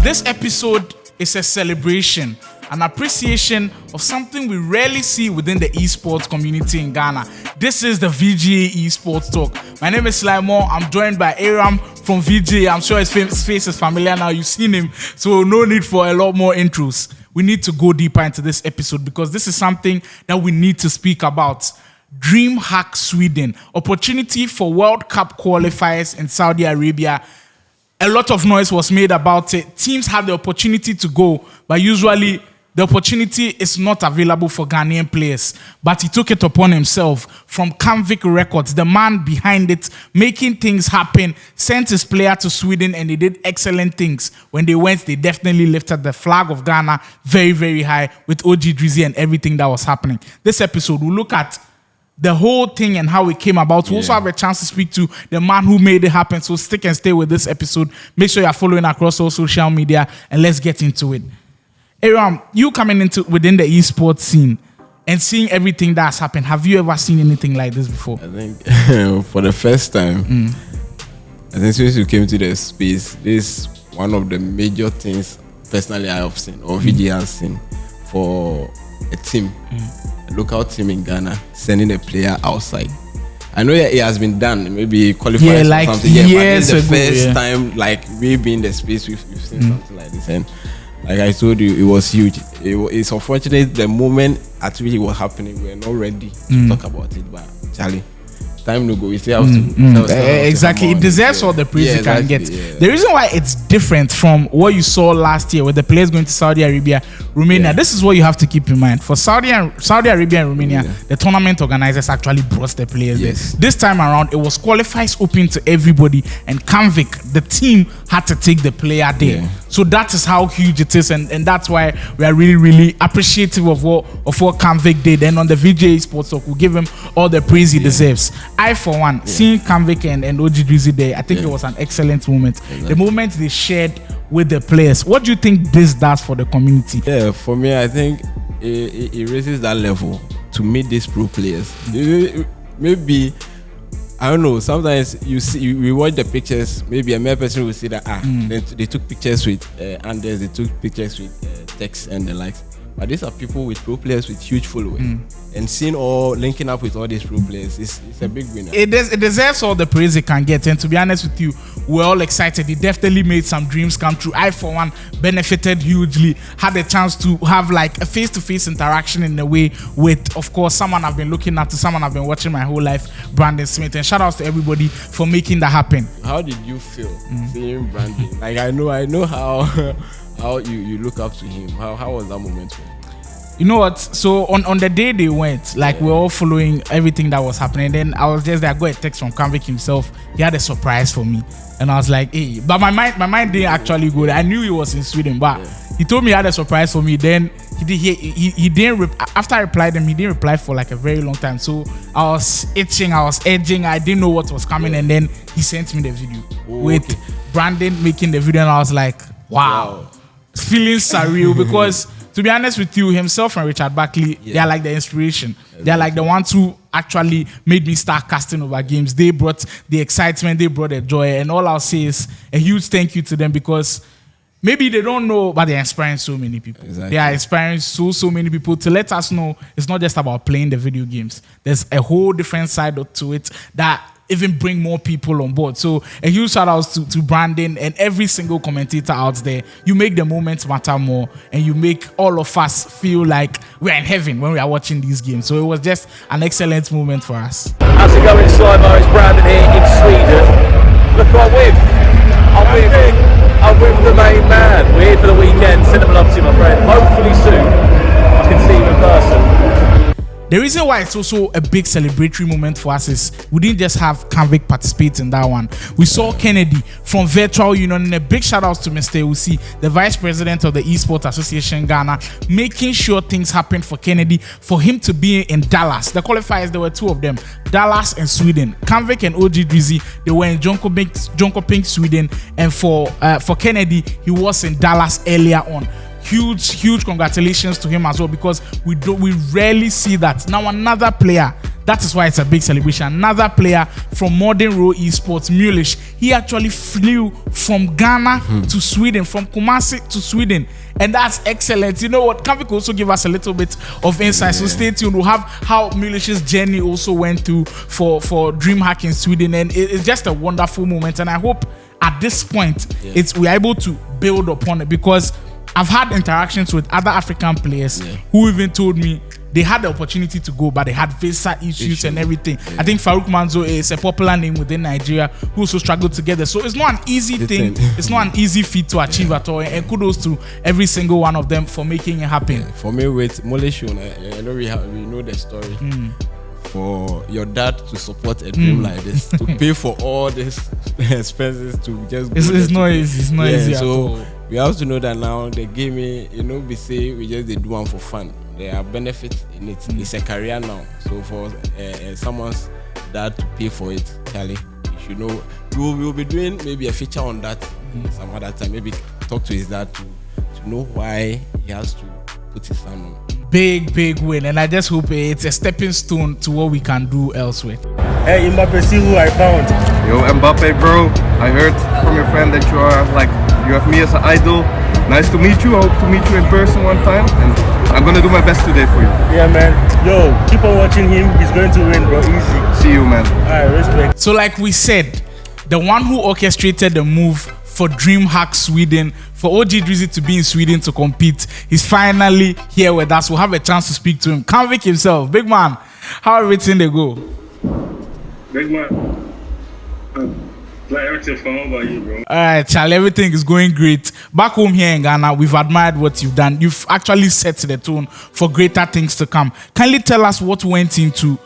This episode is a celebration, an appreciation of something we rarely see within the esports community in Ghana. This is the VGA ESPORTS Talk. My name is Slimon. I'm joined by Aram from VGA. I'm sure his face is familiar now. You've seen him, so no need for a lot more intros. We need to go deeper into this episode because this is something that we need to speak about. Dreamhack Sweden, opportunity for World Cup qualifiers in Saudi Arabia. A lot of noise was made about it. Teams have the opportunity to go, but usually the opportunity is not available for Ghanaian players. But he took it upon himself from Canvic Records, the man behind it, making things happen, sent his player to Sweden, and they did excellent things. When they went, they definitely lifted the flag of Ghana very, very high with OG Drizzy and everything that was happening. This episode, we'll look at the whole thing and how it came about. We also have a chance to speak to the man who made it happen. So stick and stay with this episode. Make sure you're following across all social media, and let's get into it. Aram, you coming into within the esports scene and seeing everything that's happened, have you ever seen anything like this before? I think for the first time, I think since you came to the space, this is one of the major things personally I have seen, or VGA has seen, for a team, a local team in Ghana, sending a player outside. I know it has been done, maybe qualified like or something. Years but this is the ago, first time, like, we be in the space, we've seen something like this. And like I told you, it was huge. It's unfortunate the moment at which it was happening, we were not ready to talk about it. But Charlie, time to go. We still have to. Exactly. It deserves all the praise it can get. Yeah. The reason why it's different from what you saw last year with the players going to Saudi Arabia, Romania, this is what you have to keep in mind. For Saudi Arabia and Romania, the tournament organizers actually brought the players there. This time around, it was qualifiers open to everybody, and Canvic, the team, had to take the player there. So that is how huge it is, and that's why we are really, really appreciative of what Canvic did. And on the VGA ESPORTS Talk, we'll give him all the praise he deserves. I, for one, seeing Canvic and OG Drizzy there, I think it was an excellent moment. The moment they shared with the players. What do you think this does for the community? Yeah, for me, I think it raises that level to meet these pro players. Maybe, I don't know, sometimes we watch the pictures, maybe a mere person will see that, they took pictures with Anders, they took pictures with Tex and the likes. But these are people with pro players with huge followers. And seeing all linking up with all these pro players, it's a big winner. It deserves all the praise it can get. And to be honest with you, we're all excited. It definitely made some dreams come true. I, for one, benefited hugely. Had a chance to have like a face-to-face interaction in a way with, of course, someone I've been looking at, to someone I've been watching my whole life, Brandon Smith. And shout outs to everybody for making that happen. How did you feel seeing Brandon? Like, I know how you look up to him. How was that moment for you? You know what? So on the day they went, like we're all following everything that was happening. Then I was just there. I got a text from Canvic himself. He had a surprise for me, and I was like, "Hey!" But my mind didn't actually go there. I knew he was in Sweden, but he told me he had a surprise for me. Then he didn't. After I replied him, he didn't reply for like a very long time. So I was itching. I was edging. I didn't know what was coming, and then he sent me the video with Brandon making the video, and I was like, "Wow. Feeling surreal," because to be honest with you, himself and Richard Buckley, they are like the inspiration. They are like the ones who actually made me start casting over games. They brought the excitement, they brought the joy, and all I'll say is a huge thank you to them, because maybe they don't know, but they're inspiring so many people. They are inspiring so many people to let us know it's not just about playing the video games. There's a whole different side to it that even bring more people on board. So a huge shout out to Brandon and every single commentator out there. You make the moments matter more, and you make all of us feel like we're in heaven when we are watching these games. So it was just an excellent moment for us. How's it going, Slimer? It's Brandon here in Sweden. Look, I'm with the main man. We're here for the weekend. Send him a love to my friend. Hopefully soon I can see him in person. The reason why it's also a big celebratory moment for us is we didn't just have Canvic participate in that one. We saw Kennedy from Virtual Union, and a big shout out to Mr. Usi, the Vice President of the Esports Association Ghana, making sure things happen for Kennedy, for him to be in Dallas. The qualifiers, there were two of them, Dallas and Sweden. Canvic and OG Drizzy, they were in Jonkoping, Sweden, and for Kennedy, he was in Dallas earlier on. huge congratulations to him as well, because we rarely see that. Now another player, that is why it's a big celebration. Another player from Modern Row Esports, Mulish, he actually flew from Ghana to Sweden, from Kumasi to Sweden, and that's excellent. You know what? Canvic also give us a little bit of insight. So stay tuned. We'll have how Mulish's journey also went through for Dreamhack in Sweden, and it's just a wonderful moment. And I hope at this point we're able to build upon it, because I've had interactions with other African players who even told me they had the opportunity to go, but they had visa issues and everything. I think Farouk Manzo is a popular name within Nigeria who also struggled together. So it's not an easy thing. It's not an easy feat to achieve at all. And kudos to every single one of them for making it happen. For me, with Moleshun, I know we know the story. For your dad to support a dream like this, to pay for all these expenses to just go it's not easy. It's not easy at all. We have to know that now they give me, we say we just they do one for fun. There are benefits in it. It's a career now. So for someone's dad to pay for it, Charlie, you should know. We will be doing maybe a feature on that some other time. Maybe talk to his dad to know why he has to put his son on. Big win, and I just hope it's a stepping stone to what we can do elsewhere. Hey Mbappe, see who I found. Yo Mbappe, bro, I heard from your friend that you have me as an idol. Nice to meet you. I hope to meet you in person one time, and I'm gonna do my best today for you. Yeah, man. Yo, keep on watching him. He's going to win, bro. Easy. See you, man. Alright, respect. So like we said, the one who orchestrated the move for Dreamhack Sweden, for OG Drizzy to be in Sweden to compete, he's finally here with us. We'll have a chance to speak to him. Canvic himself, big man, how everything they go? Big man, like everything fine. How about you, bro? All right, Charlie, everything is going great. Back home here in Ghana, we've admired what you've done. You've actually set the tone for greater things to come. Kindly tell us what went into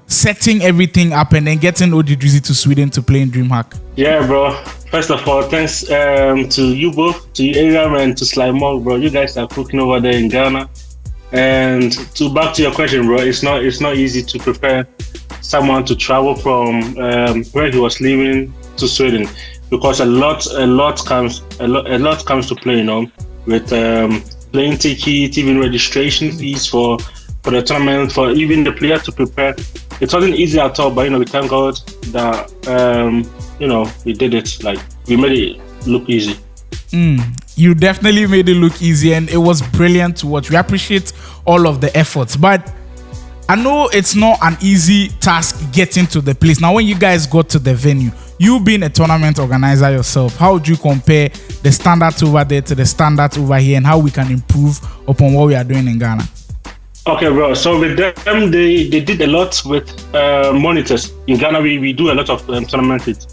setting everything up and then getting OG Drizzy to Sweden to play in Dreamhack. Yeah, bro. First of all, thanks to you both, to you, Aram, and to Sly Monk, bro. You guys are cooking over there in Ghana. And back to your question, bro, it's not easy to prepare someone to travel from where he was living to Sweden, because a lot comes to play, with plane ticket, even registration fees for the tournament, for even the player to prepare. It wasn't easy at all, but we thank God that we did it. Like, we made it look easy. You definitely made it look easy, and it was brilliant to watch. We appreciate all of the efforts, but I know it's not an easy task getting to the place. Now, when you guys got to the venue, you being a tournament organizer yourself, how would you compare the standards over there to the standards over here, and how we can improve upon what we are doing in Ghana? Okay, bro. So with them, they did a lot with monitors. In Ghana, we do a lot of tournament with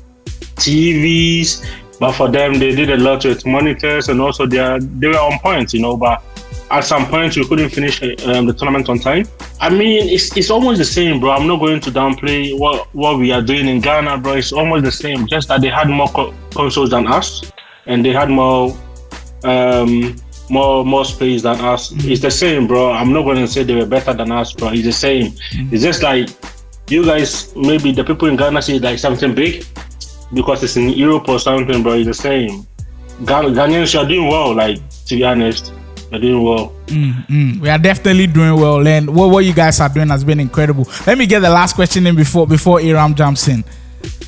TVs, but for them, they did a lot with monitors, and also they were on point, but at some point we couldn't finish the tournament on time. I mean, it's almost the same, bro. I'm not going to downplay what we are doing in Ghana, bro. It's almost the same, just that they had more consoles than us, and they had more space than us. It's the same, bro. I'm not going to say they were better than us, bro. It's the same. It's just like you guys, maybe the people in Ghana see like something big because it's in Europe or something, bro. It's the same. Ghanaians are doing well, like, to be honest. They're doing well. We are definitely doing well, and what you guys are doing has been incredible. Let me get the last question in before Aram jumps in.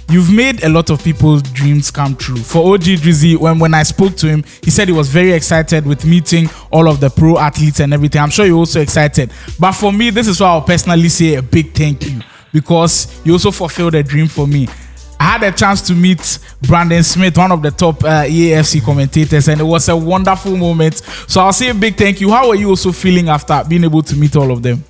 You've made a lot of people's dreams come true. For OG Drizzy, when I spoke to him, he said he was very excited with meeting all of the pro athletes and everything. I'm sure you're also excited. But for me, this is why I'll personally say a big thank you, because you also fulfilled a dream for me. I had a chance to meet Brandon Smith, one of the top EAFC commentators, and it was a wonderful moment. So I'll say a big thank you. How are you also feeling after being able to meet all of them?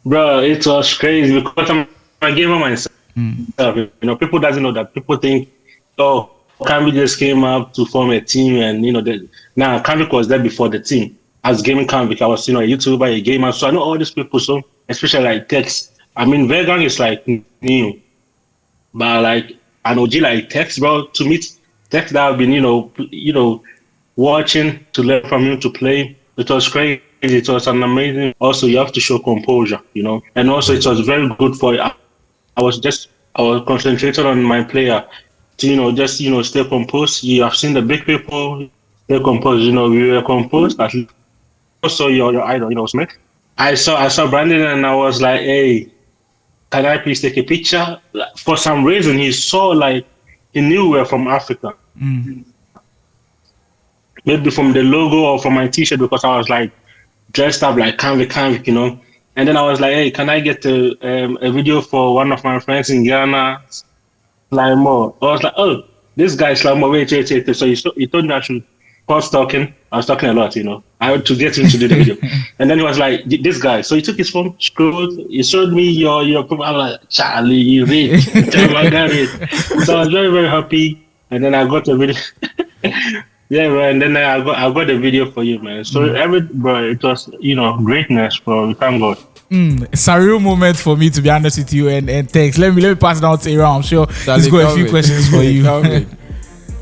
Bro, it was crazy because I gave up myself. People doesn't know that. People think, oh, Canvic just came up to form a team, and now Canvic was there before the team. I was gaming Canvic. I was a YouTuber, a gamer, so I know all these people. So especially like Tex. I mean, Vegan is like new. But like an OG like Tex, bro, to meet Tex that I've been, watching to learn from him to play, it was crazy. It was an amazing. Also, you have to show composure, and also it was very good for. I was concentrated on my player to, stay composed. You have seen the big people, They're composed. We were composed. At least also your idol, Smith. I saw Brandon and I was like, hey, can I please take a picture? Like, for some reason, he knew we were from Africa. Maybe from the logo or from my T-shirt because I was like dressed up like Canvic. And then I was like, hey, can I get a video for one of my friends in Ghana, Slimo? I was like, oh, this guy Slimo, wait. So he told me I should pause talking. I was talking a lot, I had to get him to do the video. And then he was like, this guy. So he took his phone, scrolled, he showed me your profile. I was like, Charlie, you rich. So I was very, very happy. And then I got a video. Yeah, bro, and then I got the video for you, man. So bro, it was greatness, bro. We thank God. It's a real moment for me, to be honest with you, and thanks. Let me pass it down to Aaron. I'm sure he's got a few questions for you.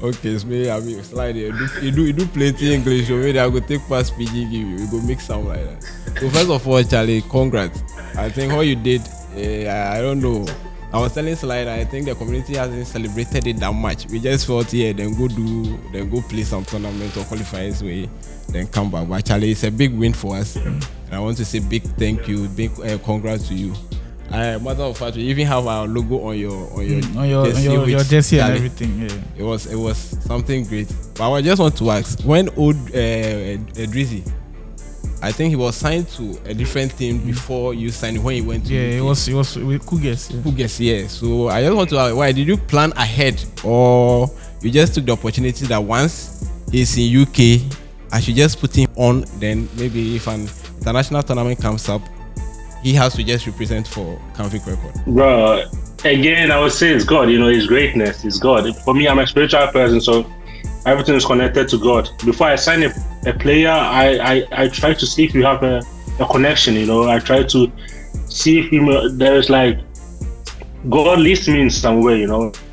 Okay, so maybe slide here. You do plenty English, so maybe I go take past PG, give you. We go make sound like that. So first of all, Charlie, congrats. I think what you did, I don't know. I was telling Slide, I think the community hasn't celebrated it that much. We just felt then go play some tournament or qualifiers way, then come back. But actually, it's a big win for us. And I want to say big thank you, big congrats to you. Matter of fact, we even have our logo on your jersey and everything. Yeah. It was something great. But I just want to ask, when old Drizzy, I think he was signed to a different team before you signed when he went to UK. It was with Cougars. Cougars, yeah. So I just want to ask, why did you plan ahead, or you just took the opportunity that once he's in UK, I should just put him on, then maybe if an international tournament comes up, he has to just represent for Canvic record? Bro, again, I would say it's God, his greatness is God. For me, I'm a spiritual person, so everything is connected to God. Before I sign a player, I try to see if you have a connection, I try to see if there's like God leads me in some way,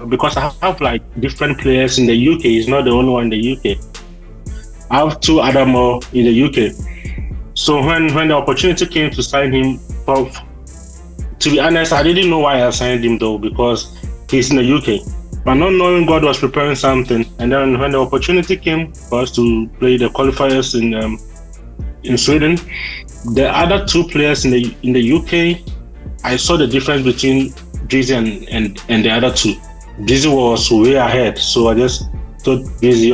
because I have like different players in the UK. He's not the only one in the UK. I have 2 other more in the UK. So when the opportunity came to sign him, to be honest, I didn't know why I signed him though, because he's in the UK. But not knowing God was preparing something, and then when the opportunity came for us to play the qualifiers in Sweden, the other 2 players in the UK, I saw the difference between Drizzy and the other 2. Drizzy was way ahead, so I just thought, Drizzy,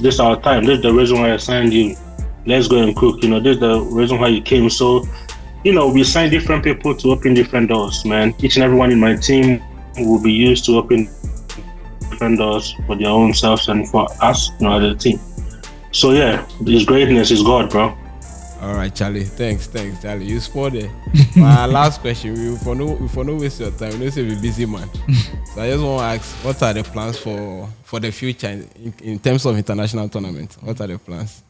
this our time. This is the reason why I signed you. Let's go and cook. This is the reason why you came. So, we signed different people to open different doors, man. Each and everyone in my team will be used to open different doors for their own selves and for us, as a team. So yeah, His greatness is God, bro. All right, Charlie. Thanks, Charlie. You spot it. My last question. We for no waste your time. We say we're busy, man. So I just want to ask, what are the plans for the future in terms of international tournament? What are the plans?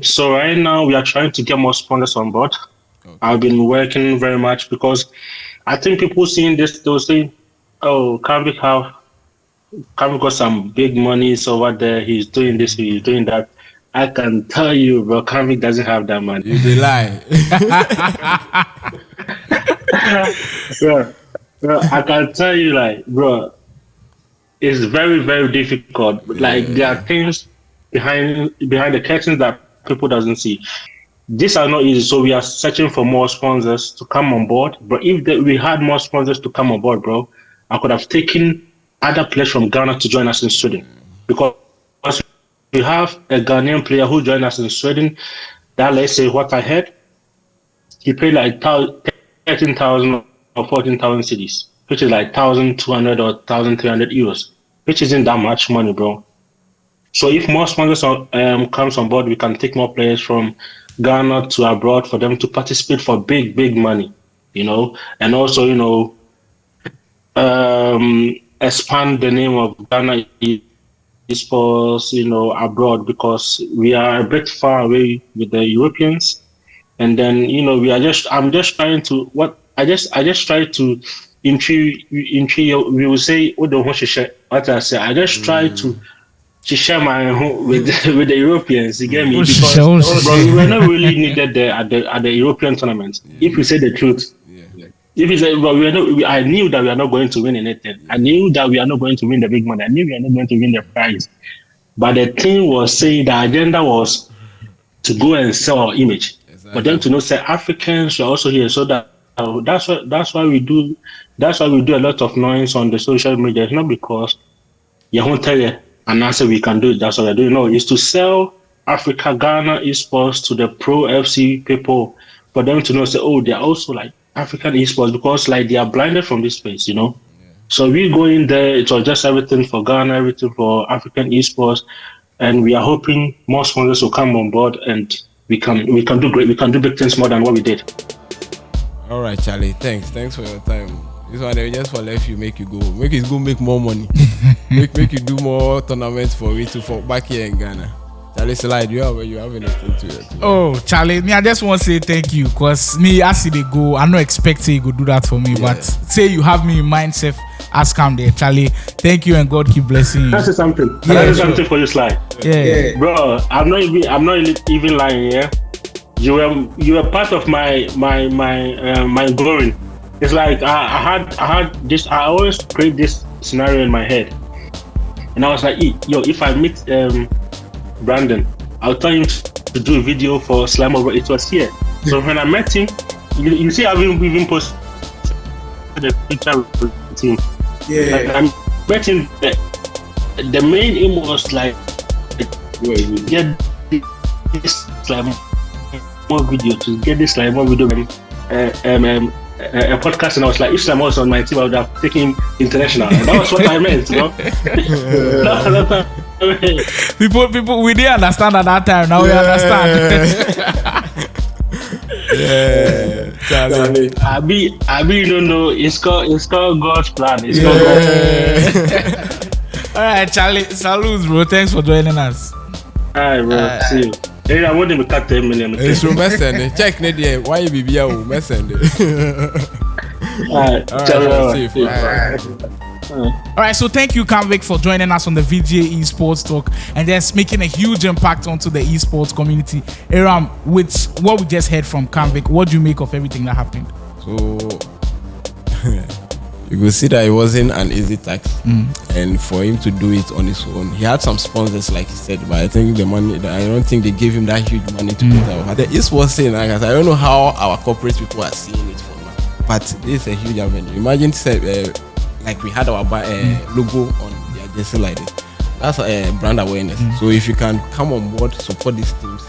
So right now we are trying to get more sponsors on board. Okay. I've been working very much because I think people seeing this, they'll say, oh, Canvic got some big monies over there. He's doing this, he's doing that. I can tell you, bro, Canvic doesn't have that money. You lie. bro, I can tell you, like, bro, it's very, very difficult. Like, there are things behind the curtains that people doesn't see. These are not easy, so we are searching for more sponsors to come on board. But if we had more sponsors to come on board, bro, I could have taken other players from Ghana to join us in Sweden. Because we have a Ghanaian player who joined us in Sweden that, let's say, what I heard, he paid like 13,000 or 14,000 cedis, which is like 1,200 or 1,300 euros, which isn't that much money, bro. So if more sponsors comes on board, we can take more players from Ghana to abroad for them to participate for big, big money, and also, expand the name of Ghana esports, abroad, because we are a bit far away with the Europeans. And then, I'm just trying to, I just try to we will say, what I say, I just try to share my home with the Europeans, you get me? Because bro, we were not really needed there at the European tournament. Yeah. If we say the truth, if it's well, I knew that we are not going to win anything. I knew that we are not going to win the big money. I knew we are not going to win the prize. But the thing was saying the agenda was to go and sell our image. Exactly. But then to know say Africans are also here, so that that's why we do a lot of noise on the social media. It's not because you won't tell you and answer we can do it. That's what we're doing. No, it's to sell Africa, Ghana esports to the pro FC people, for them to know say, oh, they're also like African esports, because like they are blinded from this space, you know. Yeah. So we go in there, it was just everything for Ghana, everything for African esports, and we are hoping more sponsors will come on board, and we can do great. We can do big things more than what we did. All right, Charlie. Thanks for your time. This one they just for left you, make you go make more money, make you do more tournaments for back here in Ghana. Charlie, slide. You have anything to it? Oh, Charlie, I just want to say thank you, because me as they go, I'm not expecting you to do that for me, but say you have me in mind, safe as come there, Charlie. Thank you and God keep blessing you. That's something. That's something for you, Sly. Yeah, bro. I'm not even lying. Yeah, you were part of my glory. It's like I had this. I always create this scenario in my head, and I was like, yo, if I meet Brandon, I'll tell him to do a video for Slime Over. It was here. So when I met him, you see, I've even posted the picture with him. Yeah. Like, I met him. The main aim was like, get this Slime Over video, to get this Slime Over video, a podcast, and I was like, if Slime was on my team, I would have taken him international. And that was what I meant, you know. People, we didn't understand at that time. Now we understand. Yeah, Charlie. I mean, you don't know. It's called God's plan. It's called God's plan. All right, Charlie. Salute, bro. Thanks for joining us. All right, bro. See you. Hey, I want him to cut 10 million. It's from Messenger. Check Nadia. Why you be here? Messenger. All right. All right, so thank you, Canvic, for joining us on the VGA Esports Talk and just making a huge impact onto the esports community. Aram, with what we just heard from Canvic, what do you make of everything that happened? So you could see that it wasn't an easy task, and for him to do it on his own, he had some sponsors, like he said, but I think I don't think they gave him that huge money to put out. But the esports scene, like I said, I don't know how our corporate people are seeing it for now, but this is a huge avenue. Imagine like we had our logo on the agency like this. That's brand awareness. So if you can come on board, support these teams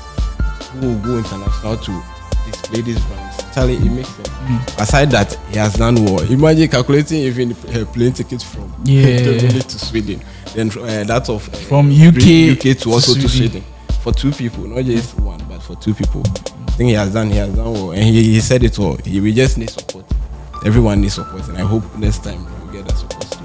who will go international to display these brands, Charlie, it makes sense. Aside that, he has done well. Imagine calculating even plane tickets from Germany to Sweden, then that of from UK to also to Sweden for two people, not just one, but for two people. I think he has done well, and he said it all. We just need support. Everyone needs support, and I hope next time we'll get that support to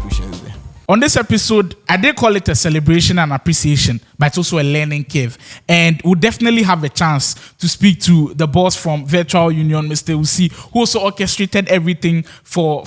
push us there. On this episode, I did call it a celebration and appreciation, but it's also a learning curve. And we'll definitely have a chance to speak to the boss from Virtual Union, Mr. Usi, who also orchestrated everything for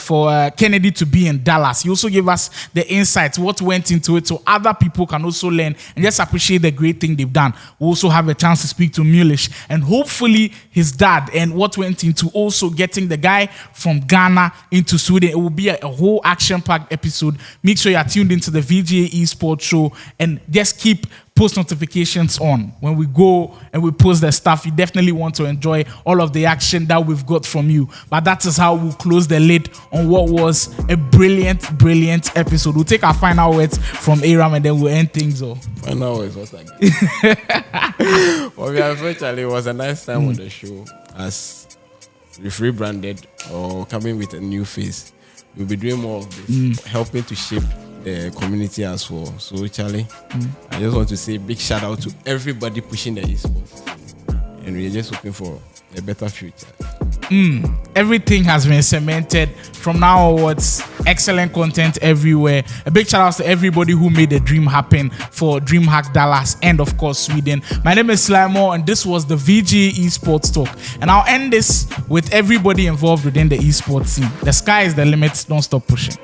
Kennedy to be in Dallas. He also gave us the insights, what went into it, so other people can also learn and just appreciate the great thing they've done. We'll also have a chance to speak to Mulish and hopefully his dad and what went into also getting the guy from Ghana into Sweden. It will be a whole action-packed episode. Make sure you are tuned into the VGA Esports show and just keep post notifications on. When we go and we post the stuff, you definitely want to enjoy all of the action that we've got from you. But that is how we'll close the lid on what was a brilliant episode. We'll take our final words from Aram and then we'll end things off. Final words, what's that? Well, unfortunately, it was a nice time on the show as we've rebranded or coming with a new face. We'll be doing more of this, helping to shape the community as well. So, Charlie, I just want to say a big shout out to everybody pushing the esports. And we're just hoping for a better future. Everything has been cemented. From now onwards, excellent content everywhere. A big shout out to everybody who made the dream happen for Dreamhack Dallas and of course Sweden. My name is Slimo and this was the VGA Esports Talk. And I'll end this with everybody involved within the esports scene. The sky is the limit. Don't stop pushing.